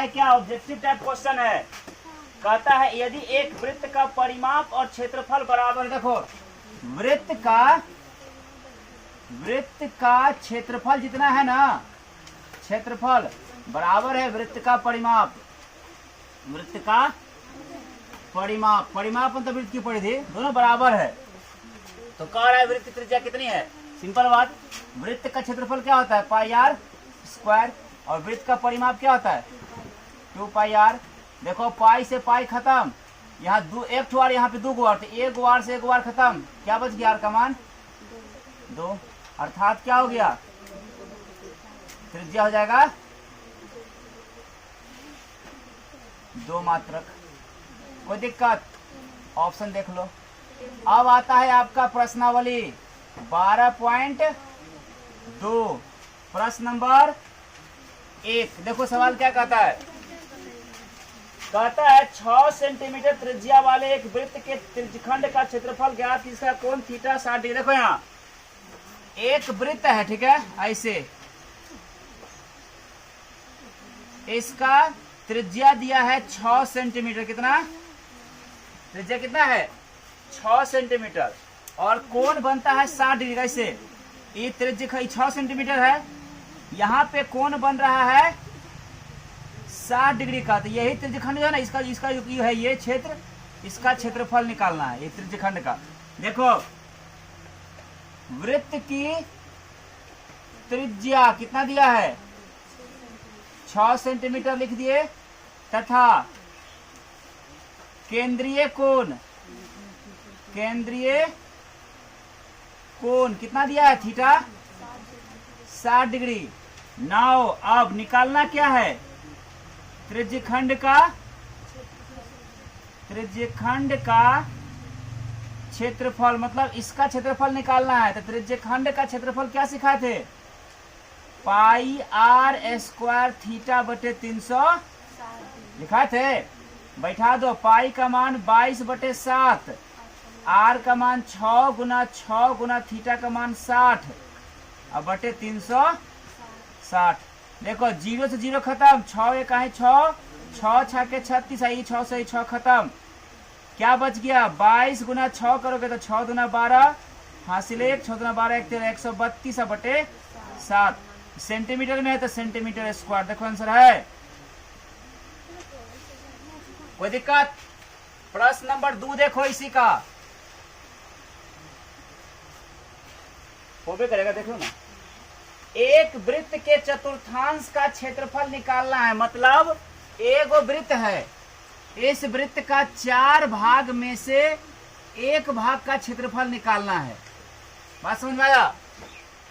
है क्या, objective type question है। कहता है यदि एक वृत्त का परिमाप और क्षेत्रफल बराबर, देखो वृत्त का क्षेत्रफल जितना है ना, क्षेत्रफल बराबर है वृत्त का परिमाप, वृत्त का परिमाप, परिमाप मतलब वृत्त की परिधि, दोनों बराबर है। तो कह रहा है वृत्त की त्रिज्या कितनी है, सिंपल बात, वृत्त का क्षेत्रफल क्या होता है पाई आर स्क्वायर, और वृत्त का परिमाप क्या होता है 2 पाई आर। देखो पाई से पाई खत्म, यहाँ एक ठो आर, यहाँ पे 2 गो आर, तो 1 गो आर से 1 गो आर खत्म, क्या बच गया आर का मान 2, अर्थात क्या हो गया त्रिज्या हो जाएगा 2 मात्रक। कोई दिक्कत, ऑप्शन देख लो। अब आता है आपका प्रश्नावली 12.2, प्रश्न नंबर 1। देखो सवाल क्या कहता है, कहता है 6 सेंटीमीटर त्रिज्या वाले एक वृत्त के त्रिज्यखंड का क्षेत्रफल ज्ञात, इसका कोण थीटा 60 डिग्री। देखो यहाँ एक वृत्त है, ठीक है, ऐसे इसका त्रिज्या दिया है 6 सेंटीमीटर, कितना त्रिज्या कितना है 6 सेंटीमीटर, और कोण बनता है 60 डिग्री। कैसे, ये त्रिज्या 6 सेंटीमीटर है, यहाँ पे कोण बन रहा है 60 डिग्री का, तो यही त्रिज्यखंड जो है ना, इसका है ये क्षेत्र, इसका क्षेत्रफल निकालना है, ये त्रिज्यखंड का। देखो वृत्त की त्रिज्या कितना दिया है 6 सेंटीमीटर लिख दिए, तथा केंद्रीय कोण कितना दिया है थीटा 60 डिग्री। नाउ अब निकालना क्या है त्रिज्यखंड का क्षेत्रफल, मतलब इसका क्षेत्रफल निकालना है। तो त्रिज्यखंड का क्षेत्रफल क्या सिखाए थे, पाई आर स्क्वायर थीटा बटे 300 लिखा थे, बैठा दो। पाई का मान 22/7, आर का मान 6 गुना थीटा का मान 60, अब बटे 360। देखो 0 से 0 खत्म, 6 एक 6, 6 6 के 36, आई 6 से 6 खत्म, क्या बच गया 22 गुना 6 करोगे तो 6 दूना 12, हासिल 1, 6 दूना 12 1 13 132 बटे 7, सेंटीमीटर में है तो सेंटीमीटर स्क्वायर। देखो आंसर है, कोई दिक्कत। प्रश्न नंबर 2 देखो इसी का, वो भी करेगा, देखो ना। एक वृत्त के चतुर्थांश का क्षेत्रफल निकालना है, मतलब एक वृत्त है, इस वृत्त का 4 भाग में से 1 भाग का क्षेत्रफल निकालना है। बात समझ में आया।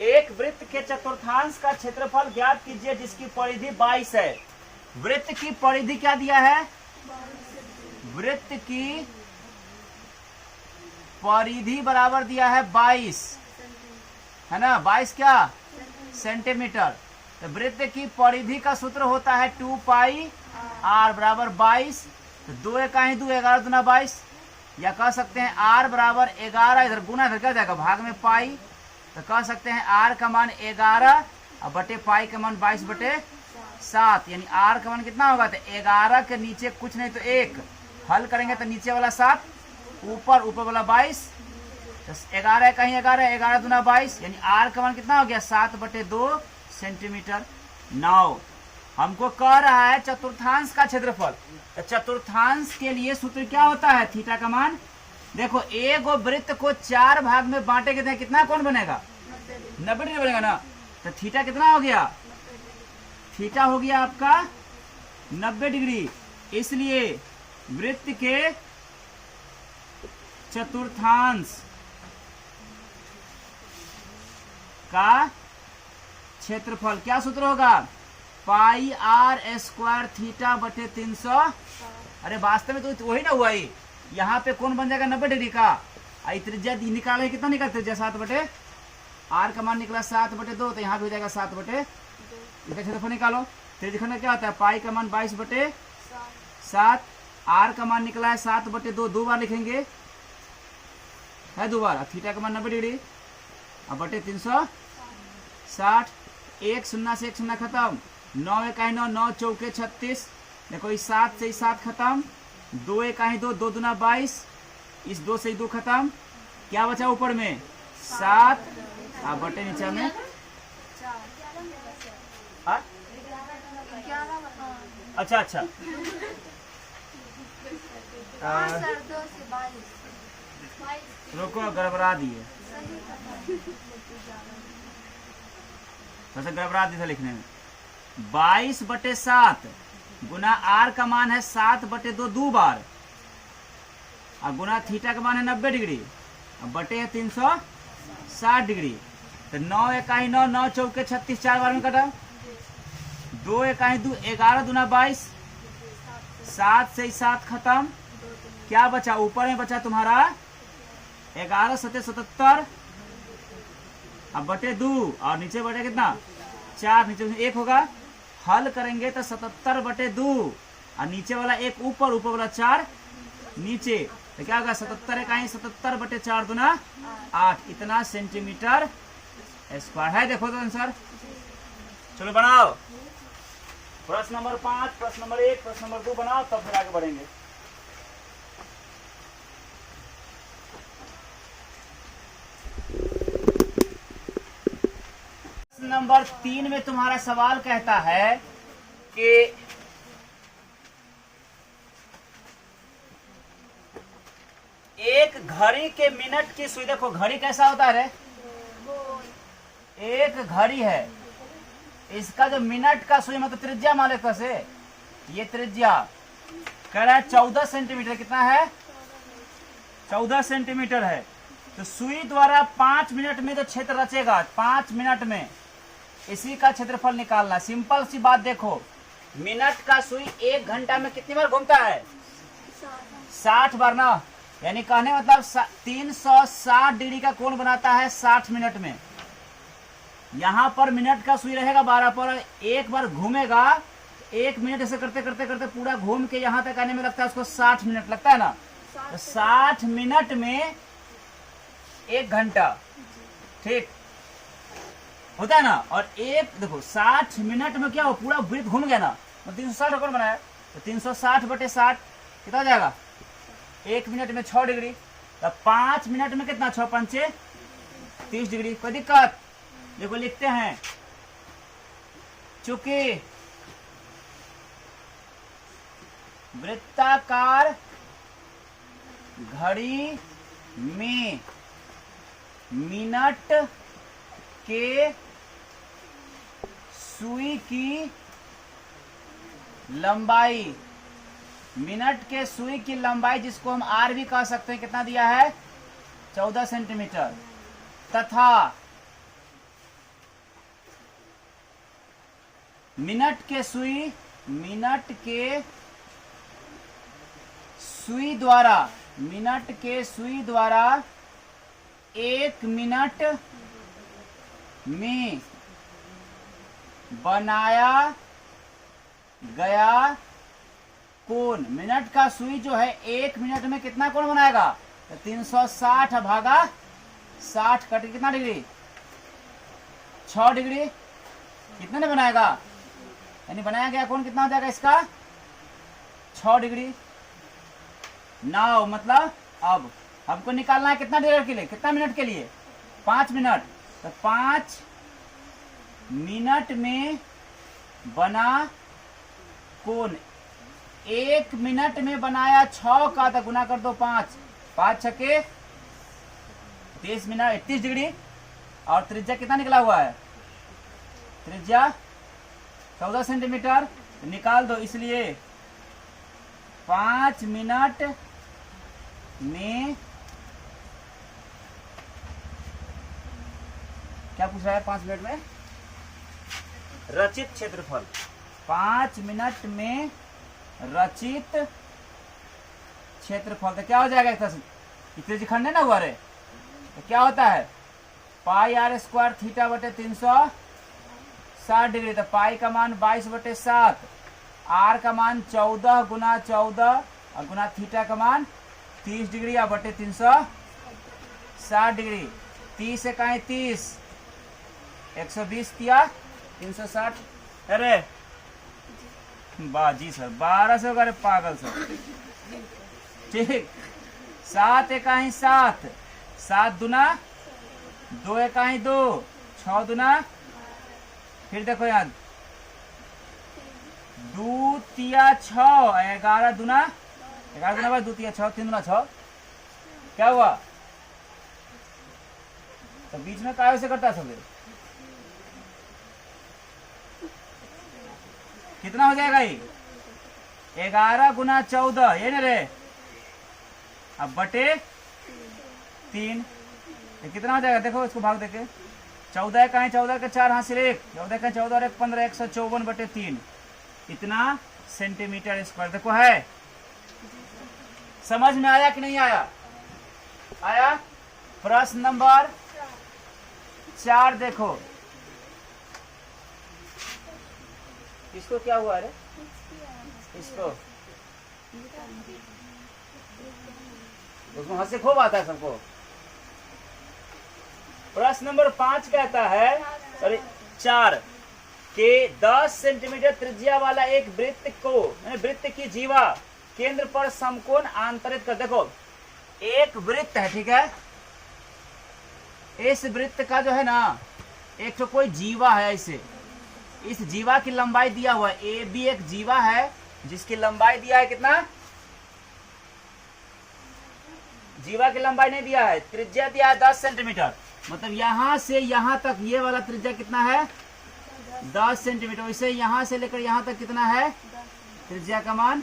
एक वृत्त के चतुर्थांश का क्षेत्रफल ज्ञात कीजिए जिसकी परिधि 22 है। वृत्त की परिधि क्या दिया है, वृत्त की परिधि बराबर दिया है 22, है ना, 22 क्या सेंटीमीटर। तो वृत्त की परिधि का सूत्र होता है 2 पाई आर बराबर 22, तो 2 एक 2, 11 दूना 22, या कह सकते हैं आर बराबर 11, इधर गुना इधर क्या जाएगा भाग में पाई, तो कह सकते हैं आर का मान 11 और बटे पाई का मान 22/7, यानी आर का मान कितना होगा, तो 11 के नीचे कुछ नहीं तो 1, हल करेंगे तो नीचे वाला 7, ऊपर वाला 22, तो 11 कहीं 11, 11 दूना 22, यानी आर का मान कितना हो गया 7/2 सेंटीमीटर। नाउ हमको कह रहा है चतुर्थांश का क्षेत्रफल, तो चतुर्थांश के लिए सूत्र क्या होता है, थीटा का मान। देखो एक वृत्त को 4 भाग में बांटे के कितना कोण बनेगा 90 डिग्री बनेगा ना, तो थीटा कितना हो गया, थीटा हो गया आपका 90 डिग्री। इसलिए वृत्त के चतुर्थांश का क्षेत्रफल क्या सूत्र होगा, पाई आर स्क्वायर थीटा बटे 300। अरे वास्तव में तो वही ना हुआ, ही यहाँ पे कौन बन जाएगा 90 डिग्री का, त्रिज्या निकाले कितना निकला त्रिज्या 7 बटे, आर का मान निकला 7/2, तो यहाँ भी हो जाएगा 7/2। इसका क्षेत्रफल निकालो, त्रिज्यखंड में क्या होता है, पाई का मान 22/7, आर का मान निकला है 7/2, 2 बार लिखेंगे है 2 बार, थीटा का मान 90 डिग्री, अब बटे 360, 1 0 से 1 0 खत्म, 9 इकाई 9, 9 चौके 36। देखो इस 7 से 7 खत्म, 2 इकाई 2, 2 दूना 22, इस 2 से 2 खत्म। क्या बचा ऊपर में? 7 और बटे नीचे में अच्छा अच्छा रुको, गड़बड़ा दिए, वैसे गड़बड़ा दिया था लिखने में। 22 बटे 7 गुना आर का मान है 7 बटे 2 2 बार, और गुना थीटा का मान है 90 डिग्री, और बटे है 360 डिग्री। तो 9 इकाई 9, 9 चौके 36, 4 बार में कटा। 2 इकाई 2, 11 दूना 22, 7 से 7 खत्म। क्या बचा? ऊपर में बचा तुम्हारा 11 सते 77, अब बटे 2, और नीचे बटे कितना? 4, नीचे 1 होगा। हल करेंगे तो 77 बटे 2, और नीचे वाला 1 ऊपर, ऊपर वाला 4 नीचे, तो क्या होगा? 77 इकाई 77 बटे 4 दूना 8, इतना सेंटीमीटर स्क्वायर है। देखो तो आंसर, चलो बनाओ। प्रश्न नंबर 5, प्रश्न नंबर 1, प्रश्न नंबर 2 बनाओ, तब फिर आगे बढ़ेंगे। प्रश्न नंबर 3 में तुम्हारा सवाल कहता है कि एक घड़ी के मिनट की सुई, देखो घड़ी कैसा होता है रे? एक घड़ी है, इसका जो मिनट का सुई मतलब त्रिज्या मान लेते से, ये त्रिज्या कह रहा है 14 सेंटीमीटर। कितना है? 14 सेंटीमीटर है। तो सुई द्वारा 5 मिनट में जो क्षेत्र रचेगा, 5 मिनट में इसी का क्षेत्रफल निकालना। सिंपल सी बात देखो, मिनट का सुई 1 घंटा में कितनी बार घूमता है? 60 बार ना, यानी कहने मतलब 360 डिग्री का कोण बनाता है 60 मिनट में। यहाँ पर मिनट का सुई रहेगा 12 पर, एक बार घूमेगा, 1 मिनट ऐसे करते करते करते पूरा घूम के यहाँ तक आने में लगता है उसको 60 मिनट लगता है ना। तो 60 मिनट में 1 घंटा, ठीक होता है ना। और एक देखो 60 मिनट में क्या हो, पूरा वृत्त घूम गया ना, तो 360 कौन बनाया? तो 360 बटे 60 कितना हो जाएगा? 1 मिनट में 6 डिग्री। तो 5 मिनट में कितना? 6 पंचे 30 डिग्री। कोई दिक्कत? देखो लिखते हैं, चूंकि वृत्ताकार घड़ी में मिनट के सुई की लंबाई, मिनट के सुई की लंबाई जिसको हम आर भी कह सकते हैं, कितना दिया है? 14 सेंटीमीटर, तथा मिनट के सुई द्वारा 1 मिनट में बनाया गया कोण। मिनट का सुई जो है 1 मिनट में कितना कोण बनाएगा? तो 360 भागा 60 कट कितना डिग्री? 6 डिग्री। कितने ने बनाएगा? यानी बनाया गया कोण कितना हो जाएगा इसका? 6 डिग्री। नाउ मतलब अब हमको निकालना है कितना देर के लिए, कितना मिनट के लिए? 5 मिनट। तो 5 मिनट में बना कोण, 1 मिनट में बनाया 6 का, तो गुना कर दो 5, 5 छके 30 मिनट 31 डिग्री। और त्रिज्या कितना निकला हुआ है? त्रिज्या 14 सेंटीमीटर। तो निकाल दो, इसलिए 5 मिनट में क्या पूछ रहा है? 5 मिनट में रचित क्षेत्रफल, 5 मिनट में रचित क्षेत्रफल। तो क्या हो जाएगा? त्रिज्या खंड है ना हुआ रे, तो क्या होता है? पाई आर स्क्वायर थीटा बटे 360 डिग्री। तो पाई का मान 22 बटे 7, आर का मान 14 गुना 14 और गुना थीटा का मान 30 डिग्री या बटे 360 डिग्री। 30 इकाई 30, 120 दिया 360। अरे बाजी सर 1200 करे पागल सर। ठीक, 7 एकाही 7, 7 दूना 2 एकाही 2, 6 दूना, फिर देखो यहाँ 2 तिया 6, 11 दूना 11 दूना 2 तिया 6, 3 दूना 6, क्या हुआ? तो बीच में काय से करता है सब? कितना हो जाएगा ये? 11 गुना 14, ये ना रे, अब बटे 3, ये कितना हो जाएगा? देखो इसको भाग देके, 14 का है 14 के 4 हासिल 1, 14 का 14 और 1 15, 154 बटे 3, इतना सेंटीमीटर स्क्वायर। देखो है, समझ में आया कि नहीं आया? आया। प्रश्न नंबर 4 देखो, इसको क्या हुआ रे? इसको उसमें हंसी खूब आता है सबको। प्रश्न नंबर 5 कहता है, सॉरी 4, कि 10 सेंटीमीटर त्रिज्या वाला एक वृत्त को, वृत्त की जीवा केंद्र पर समकोण आंतरित कर। देखो एक वृत्त है, ठीक है, इस वृत्त का जो है ना एक तो कोई जीवा है, ऐसे इस जीवा की लंबाई दिया हुआ है, ए बी एक जीवा है जिसकी लंबाई दिया है कितना? जीवा की लंबाई नहीं दिया है, त्रिज्या दिया है 10 सेंटीमीटर, मतलब यहां से यहां तक ये वाला त्रिज्या कितना है? 10 सेंटीमीटर। वैसे यहां से लेकर यहां तक कितना है? त्रिज्या का मान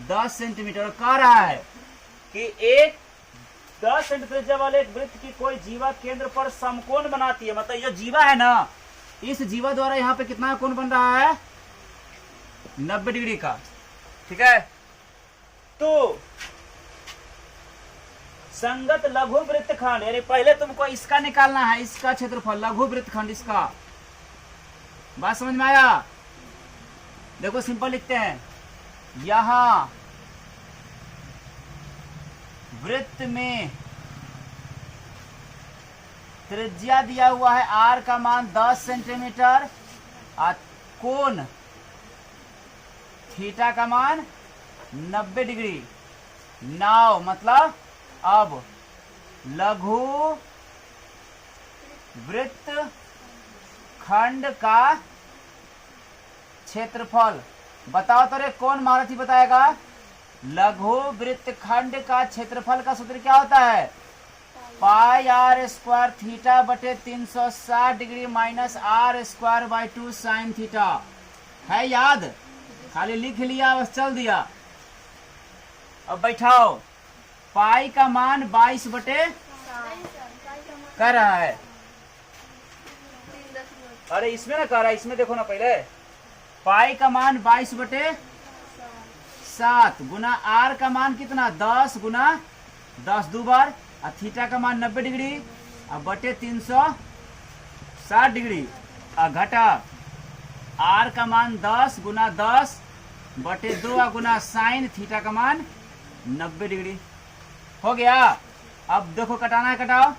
10 सेंटीमीटर। कह रहा है कि एक 10 सेंटीमीटर त्रिज्या वाले एक वृत्त की कोई जीवा केंद्र पर समकोण बनाती है, मतलब ये जीवा है ना, इस जीवा द्वारा यहाँ पे कितना कोण बन रहा है? 90 डिग्री का, ठीक है। तो संगत लघु वृत्तखंड, यानी पहले तुमको इसका निकालना है, इसका क्षेत्रफल, लघु वृत्तखंड इसका। बात समझ में आया? देखो सिंपल लिखते हैं, यहां वृत्त में त्रिज्या दिया हुआ है r का मान 10 सेंटीमीटर और कोण थीटा का मान 90 डिग्री। नाउ मतलब अब लघु वृत्त खंड का क्षेत्रफल बताओ। तो रे कौन महारथी बताएगा? लघु वृत्त खंड का क्षेत्रफल का सूत्र क्या होता है? पाई आर स्क्वायर थीटा बटे 360 degree minus R square by 2 sine theta. है याद? खाली लिख लिया बस, चल दिया। अब बैठाओ, पाई का मान 22 बटे कर रहा है, अरे इसमें ना कर रहा है, इसमें देखो ना पहले, पाई का मान 22 बटे 7 गुना आर का मान कितना? 10 गुना 10 दो बार, और थीटा का मान 90 डिग्री और बटे 360 डिग्री, और घटा आर का मान 10 गुना 10 बटे 2 गुना साइन थीटा का मान 90 डिग्री। हो गया। अब देखो कटाना है, कटाओ।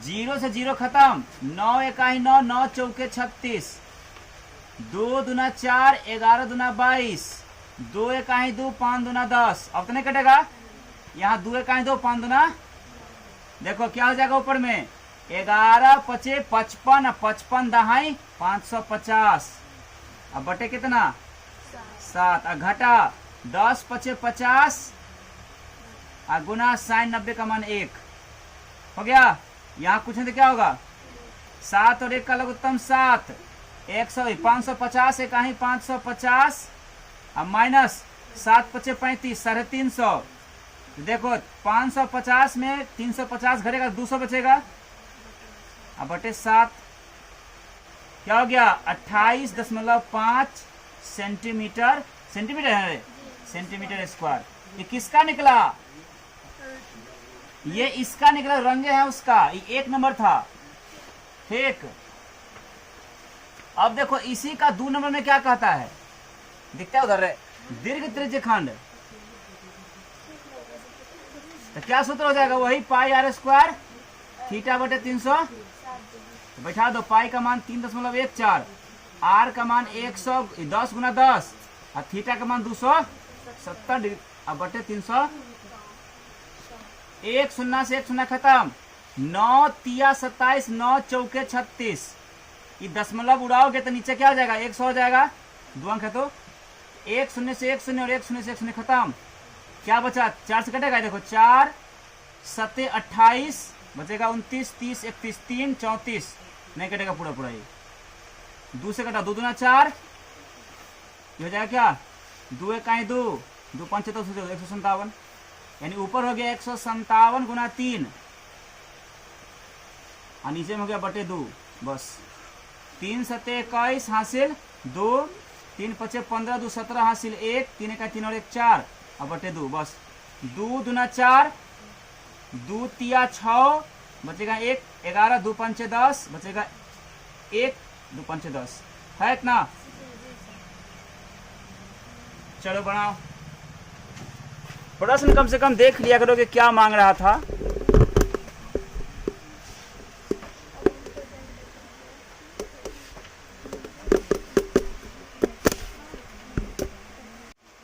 0 से 0 खत्म, 9 इकाई 9, 9 चौके 36, 2 दूना 4, 11 दूना 22, 2 इकाई 2, 5 दूना 10। अब तो नहीं कटेगा, यहाँ 2 इकाई 2, 5 दूना, देखो क्या हो जाएगा ऊपर में, 11 पचे 55, 55 दहाई 550, अब बटे कितना? 7, और घटा 10 पचे 50 और गुना साइन 90 का मान 1। हो गया। यहाँ कुछ नहीं तो क्या होगा? 7 और 1 का लघुत्तम 7, 550 इकाई 550 और माइनस 7 पचे 35, 350। देखो 550 में 350 घटेगा 200 बचेगा, अब बटे 7, क्या हो गया? 28.5 सेंटीमीटर, सेंटीमीटर है, सेंटीमीटर स्क्वायर। ये किसका निकला? ये इसका निकला, रंगे है उसका, ये 1 नंबर था, ठीक। अब देखो इसी का 2 नंबर में क्या कहता है, दिखता है उधर, दीर्घ त्रिज्य खंड। तो क्या सूत्र हो जाएगा? वही पाई आर स्क्वायर थीटा बटे 300। बैठा दो, पाई का मान 3.14, आर का मान 110 गुना 10 और थीटा का मान 270 डिग्री अब बटे 300। 1 0 से 1 0 खत्म। 9 तिया 27, 9 चौके 36। ये दशमलव उड़ाओगे तो नीचे क्या हो जाएगा? 100 हो जाएगा। 2 अंक है तो 1 0 से 1 0 और 1 0 से 1 0 खत्म। क्या बचा? 4 से कटेगा, देखो 4 7 28 बचेगा 29, 30 31, 3 34 नहीं कटेगा पूरा पूरा। ये 2 से कटा, 2 दूना 4, ये हो जाएगा क्या? 2 1 2, 2 5 तो 157, यानी ऊपर हो गया 157 गुना 3 और नीचे में हो गया बटे 2। बस 3 7 21 हासिल 2, 3 5 15, 2 17 हासिल 1, 3 1 3 और 1 4 और बटे 2। बस 2 दूना 4, 2 तिया 6 बचेगा 1, 11 2 5 10 बचेगा 1, 2 5 10 है इतना। चलो बनाओ। प्रश्न कम से कम देख लिया करो कि क्या मांग रहा था।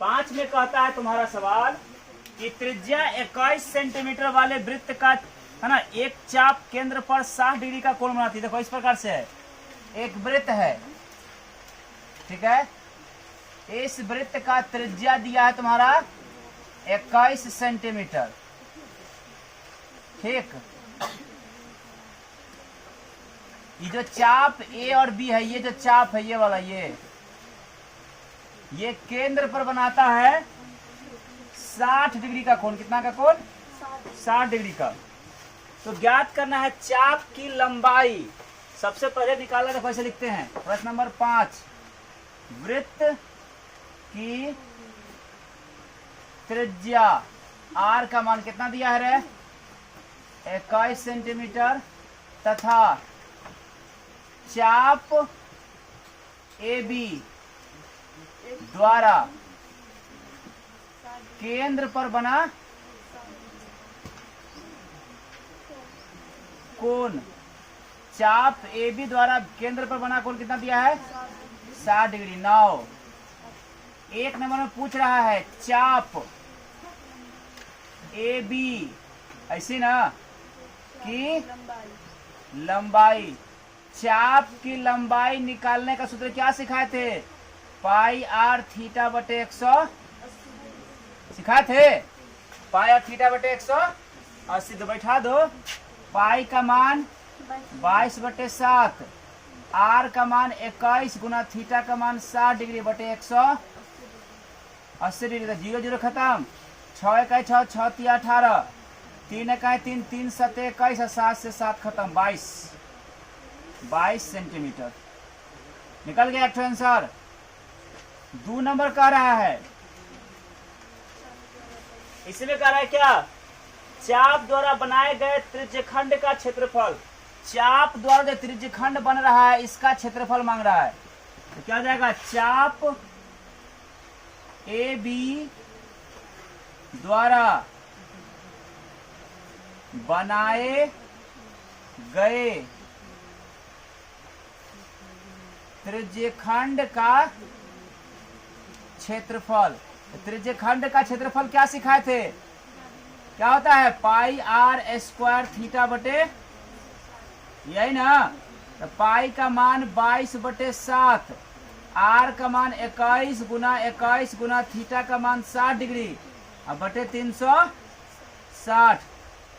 पांच में कहता है तुम्हारा सवाल कि त्रिज्या 21 सेंटीमीटर वाले वृत्त का है ना एक चाप केंद्र पर 60 डिग्री का कोण बनाती है। देखो इस प्रकार से है, एक वृत्त है, ठीक है। इस वृत्त का त्रिज्या दिया है तुम्हारा 21 सेंटीमीटर, ठीक। ये जो चाप ए और बी है, ये जो चाप है ये वाला, ये केंद्र पर बनाता है 60 डिग्री का कोण। कितना का कोण? 60 डिग्री का। तो ज्ञात करना है चाप की लंबाई। सबसे पहले निकाला, देखो ऐसे लिखते हैं। प्रश्न नंबर 5, वृत्त की त्रिज्या आर का मान कितना दिया है रे? 21 सेंटीमीटर तथा चाप ए बी द्वारा केंद्र पर बना कोण। चाप ए बी द्वारा केंद्र पर बना कोण कितना दिया है? 60 डिग्री। 9 एक नंबर में पूछ रहा है चाप ए बी, ऐसी ना, की लंबाई। चाप की लंबाई निकालने का सूत्र क्या सिखाए थे? पाई आर थीटा बटे 100 सिखाए थे। पाई आर थीटा बटे 180 तो बैठा दो। पाई का मान 22 बटे 7, आर का मान 21 गुना थीटा का मान 60 डिग्री बटे 180 डिग्री। 0 0 खत्म। 6 1 6, 6 3 18, 3 1 3, 3 7 21 और 7 से 7 खत्म। 22 सेंटीमीटर निकल गया एक आंसर। 2 नंबर कह रहा है, इसमें कह रहा है क्या? चाप द्वारा बनाए गए त्रिज्यखंड का क्षेत्रफल। चाप द्वारा जो त्रिज्यखंड बन रहा है इसका क्षेत्रफल मांग रहा है। तो क्या हो जाएगा? चाप ए बी द्वारा बनाए गए त्रिज्यखंड का क्षेत्रफल। त्रिज्यखंड का क्षेत्रफल क्या सिखाए थे? क्या होता है? पाई आर स्क्वायर थीटा बटे, यही ना। तो पाई का मान 22 बटे 7, आर का मान 21 गुना थीटा का मान 60 डिग्री अब बटे 360।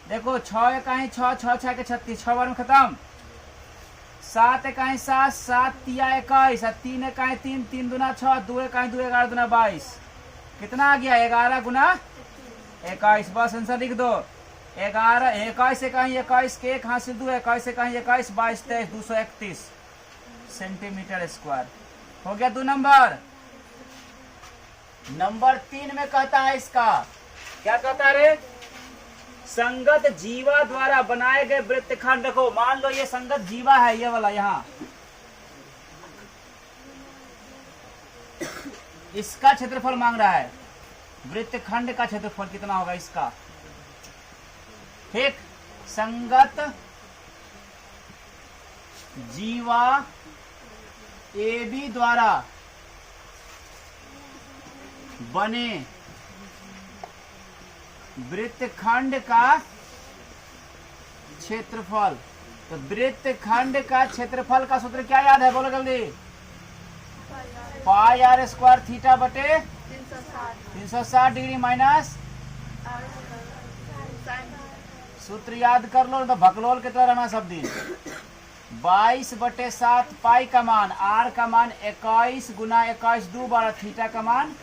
देखो 6 1 6, 6 6 के 36, 6 बार में खत्म। 7 1 7, 7 तिया 21, 3 1 3, 3 दूना 6, 2 1 2, 11 दूना 22। कितना आ गया? 11 गुना 21। बस आंसर लिख दो। 11 21 21 के 1 हासिल 2, 21 21 22 23, 231 सेंटीमीटर स्क्वायर हो गया। 2 नंबर। नंबर 3 में कहता है इसका, क्या कहता है रे? संगत जीवा द्वारा बनाए गए वृत्तखंड। देखो मान लो ये संगत जीवा है, ये वाला यहाँ, इसका क्षेत्रफल मांग रहा है। वृत्तखंड का क्षेत्रफल कितना होगा इसका? ठीक। संगत जीवा ए बी द्वारा बने वृत्तखंड का क्षेत्रफल। तो वृत्तखंड का क्षेत्रफल का सूत्र क्या याद है, बोलो जल्दी। पाई आर स्क्वायर थीटा बटे 360 डिग्री माइनस, सूत्र याद कर लो तो भकलोल की तरह रहना सब दिन। 22/7 पाई का मान, आर का मान 21 गुना 21 2 12, थीटा का मान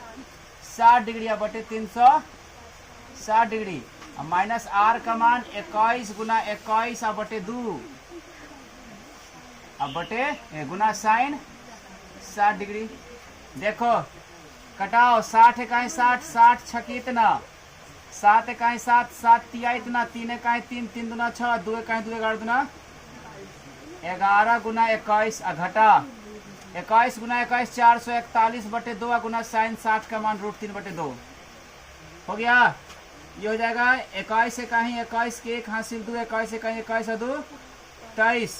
60 डिग्री बटे 360 डिग्री, माइनस आर का मान 21 गुना 21 बटे 2 अब बटे गुना साइन 60 डिग्री। देखो कटाओ, 60 इकाई 60, 60 छकी इतना, 7 इकाई 7, 7 तिया इतना, 3 इकाई 3, 3 दुना 6, 2 इकाई 2 11 दुना 11 गुना 21 घटा 21 गुना 21 441 बटे 2 गुना साइन 60 का मान √3/2 हो गया। ये हो जाएगा 21 इकाई 21 के 1 हासिल 2, 21 इकाई 21 2 23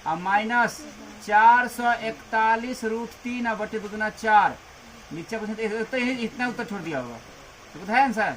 अब माइनस 441 √3 बटे 2 गुना 4, नीचे इतना उत्तर छोड़ दिया होगा तो बताया आंसर।